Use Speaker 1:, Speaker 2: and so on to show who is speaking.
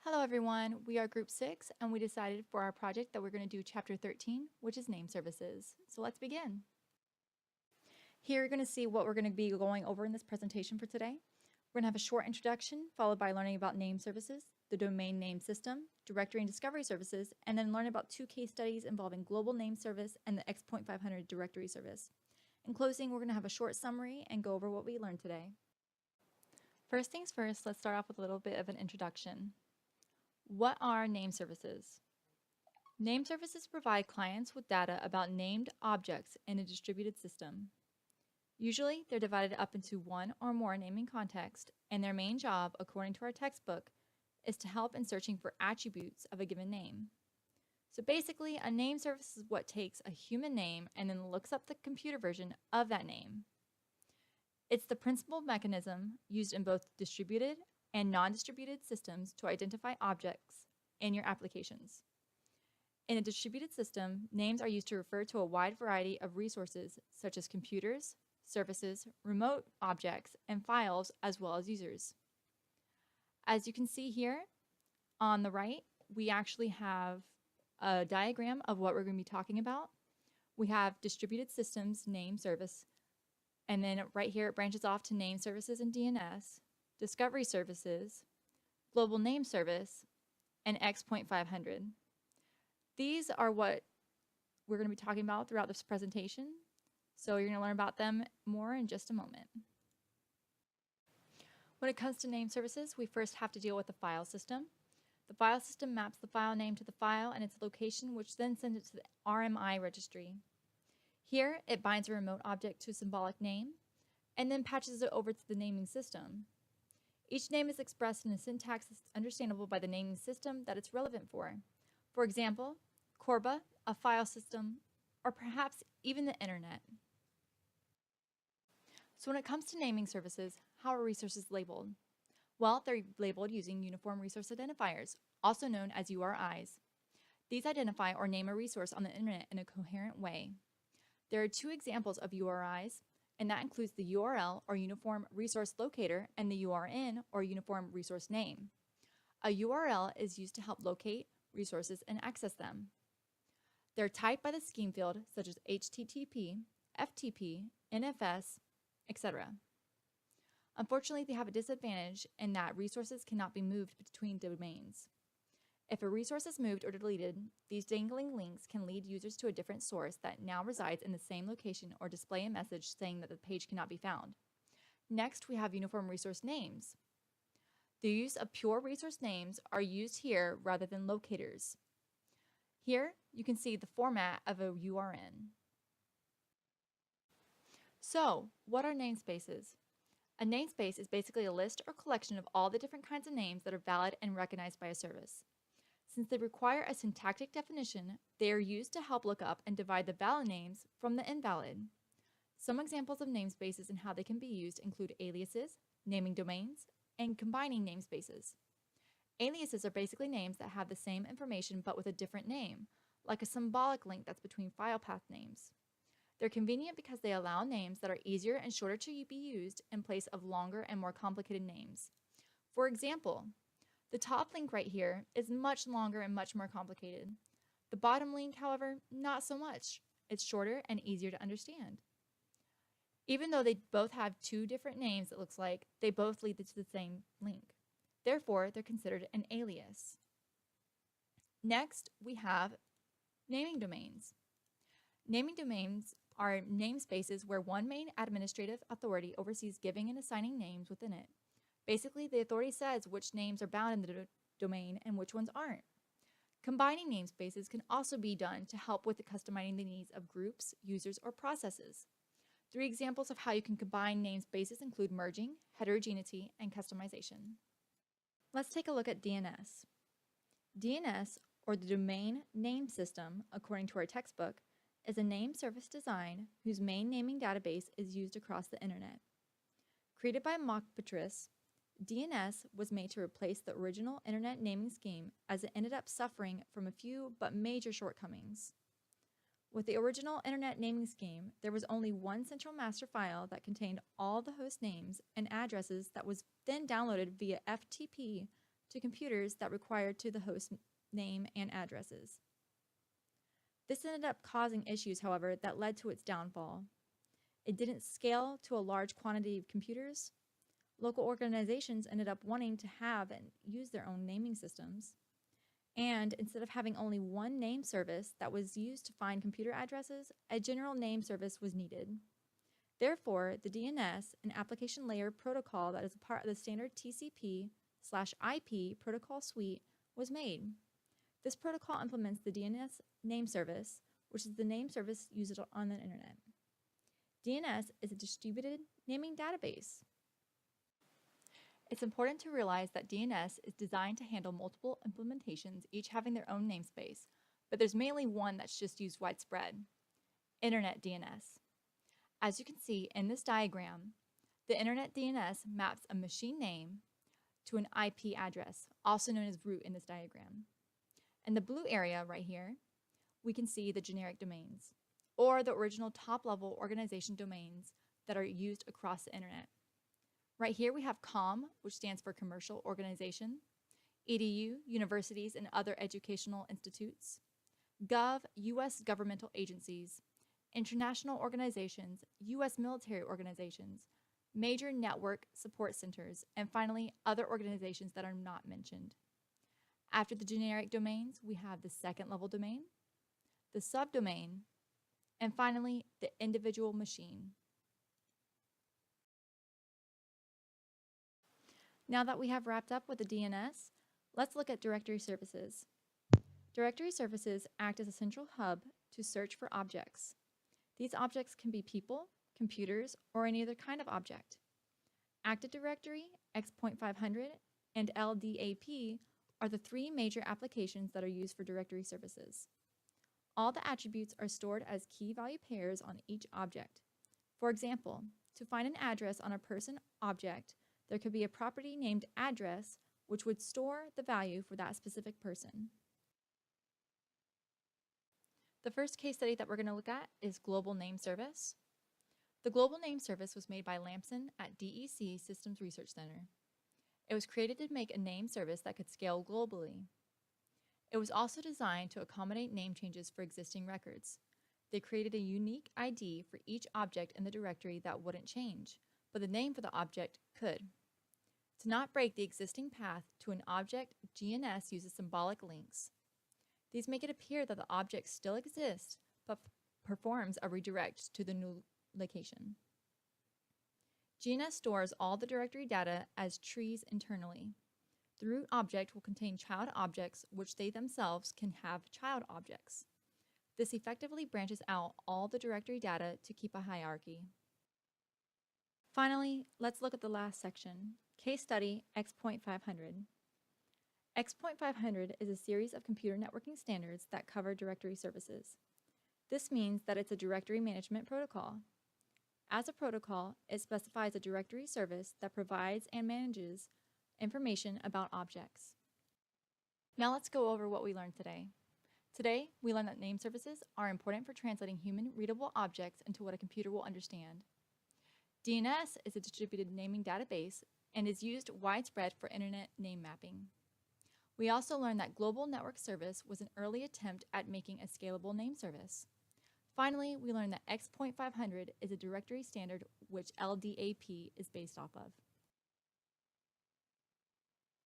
Speaker 1: Hello everyone, we are group 6 and we decided for our project that we're going to do chapter 13, which is name services. So let's begin. Here you're going to see what we're going to be going over in this presentation for today. We're going to have a short introduction followed by learning about name services, the domain name system, directory and discovery services, and then learn about 2 case studies involving global name service and the X.500 directory service. In closing, we're going to have a short summary and go over what we learned today. First things first, let's start off with a little bit of an introduction. What are name services? Name services provide clients with data about named objects in a distributed system. Usually, they're divided up into one or more naming contexts, and their main job, according to our textbook, is to help in searching for attributes of a given name. So basically, a name service is what takes a human name and then looks up the computer version of that name. It's the principal mechanism used in both distributed and non-distributed systems to identify objects in your applications. In a distributed system, names are used to refer to a wide variety of resources such as computers, services, remote objects, and files, as well as users. As you can see here on the right, we actually have a diagram of what we're going to be talking about. We have distributed systems name service, and then right here it branches off to name services and DNS, discovery services, global name service, and X.500. These are what we're going to be talking about throughout this presentation, so you're going to learn about them more in just a moment. When it comes to name services, we first have to deal with the file system. The file system maps the file name to the file and its location, which then sends it to the RMI registry. Here, it binds a remote object to a symbolic name, and then patches it over to the naming system. Each name is expressed in a syntax that's understandable by the naming system that it's relevant for. For example, Corba, a file system, or perhaps even the internet. So when it comes to naming services, how are resources labeled? Well, they're labeled using Uniform Resource Identifiers, also known as URIs. These identify or name a resource on the internet in a coherent way. There are 2 examples of URIs, and that includes the URL or Uniform Resource Locator and the URN or Uniform Resource Name. A URL is used to help locate resources and access them. They're typed by the scheme field such as HTTP, FTP, NFS, etc. Unfortunately, they have a disadvantage in that resources cannot be moved between domains. If a resource is moved or deleted, these dangling links can lead users to a different source that now resides in the same location or display a message saying that the page cannot be found. Next, we have uniform resource names. The use of pure resource names are used here rather than locators. Here, you can see the format of a URN. So, what are namespaces? A namespace is basically a list or collection of all the different kinds of names that are valid and recognized by a service. Since they require a syntactic definition, they are used to help look up and divide the valid names from the invalid. Some examples of namespaces and how they can be used include aliases, naming domains, and combining namespaces. Aliases are basically names that have the same information but with a different name, like a symbolic link that's between file path names. They're convenient because they allow names that are easier and shorter to be used in place of longer and more complicated names. For example, the top link right here is much longer and much more complicated. The bottom link, however, not so much. It's shorter and easier to understand. Even though they both have 2 different names, it looks like, they both lead to the same link. Therefore, they're considered an alias. Next, we have naming domains. Naming domains are namespaces where one main administrative authority oversees giving and assigning names within it. Basically, the authority says which names are bound in the domain and which ones aren't. Combining namespaces can also be done to help with customizing the needs of groups, users, or processes. 3 examples of how you can combine namespaces include merging, heterogeneity, and customization. Let's take a look at DNS. DNS, or the Domain Name System, according to our textbook, is a name service design whose main naming database is used across the internet. Created by Mockpatris, DNS was made to replace the original internet naming scheme as it ended up suffering from a few but major shortcomings. With the original internet naming scheme, there was only one central master file that contained all the host names and addresses that was then downloaded via FTP to computers that required to the host name and addresses. This ended up causing issues, however, that led to its downfall. It didn't scale to a large quantity of computers. Local organizations ended up wanting to have and use their own naming systems. And instead of having only one name service that was used to find computer addresses, a general name service was needed. Therefore, the DNS, an application layer protocol that is a part of the standard TCP/IP protocol suite, was made. This protocol implements the DNS name service, which is the name service used on the internet. DNS is a distributed naming database. It's important to realize that DNS is designed to handle multiple implementations, each having their own namespace, but there's mainly one that's just used widespread: Internet DNS. As you can see in this diagram, the Internet DNS maps a machine name to an IP address, also known as root in this diagram. In the blue area right here, we can see the generic domains, or the original top-level organization domains that are used across the internet. Right here we have COM, which stands for Commercial Organization, EDU, universities and other educational institutes, Gov, U.S. governmental agencies, international organizations, U.S. military organizations, major network support centers, and finally, other organizations that are not mentioned. After the generic domains, we have the second-level domain, the subdomain, and finally, the individual machine. Now that we have wrapped up with the DNS, let's look at directory services. Directory services act as a central hub to search for objects. These objects can be people, computers, or any other kind of object. Active Directory, X.500, and LDAP are the three major applications that are used for directory services. All the attributes are stored as key value pairs on each object. For example, to find an address on a person object, there could be a property named address, which would store the value for that specific person. The first case study that we're going to look at is Global Name Service. The Global Name Service was made by Lamson at DEC Systems Research Center. It was created to make a name service that could scale globally. It was also designed to accommodate name changes for existing records. They created a unique ID for each object in the directory that wouldn't change, but the name for the object could. To not break the existing path to an object, GNS uses symbolic links. These make it appear that the object still exists, but performs a redirect to the new location. GNS stores all the directory data as trees internally. The root object will contain child objects, which they themselves can have child objects. This effectively branches out all the directory data to keep a hierarchy. Finally, let's look at the last section, Case Study X.500. X.500 is a series of computer networking standards that cover directory services. This means that it's a directory management protocol. As a protocol, it specifies a directory service that provides and manages information about objects. Now let's go over what we learned today. Today, we learned that name services are important for translating human-readable objects into what a computer will understand. DNS is a distributed naming database and is used widespread for internet name mapping. We also learned that Global Network Service was an early attempt at making a scalable name service. Finally, we learned that X.500 is a directory standard which LDAP is based off of.